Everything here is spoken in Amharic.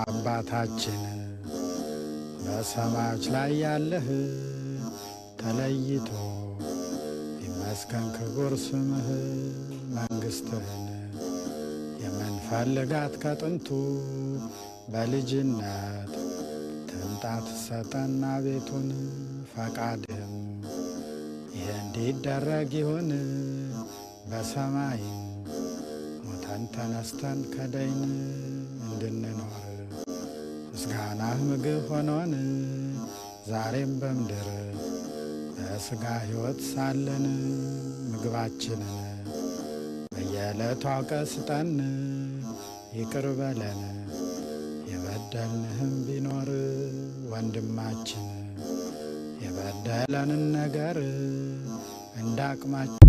አባታችን በሰማዮች ላይ ያለህ ተለይቶ ይመስገን ክቡር ስምህ። መንግሥትህን የምንፈልጋት ከጥንቱ በልጅነት ትምጣት ሰጠና ቤቱን ፈቃድህም ይህ እንዲደረግ ይሁን በሰማይም ሞተን ተነስተን ከዳይን እንድንኖር ምስጋናህ ምግብ ሆኖን ዛሬም በምድር በሥጋ ሕይወት ሳለን ምግባችንን በየዕለቱ አውቀህ ስጠን ይቅር በለን የበደልንህም ቢኖር ወንድማችን የበደለንን ነገር እንዳቅማችን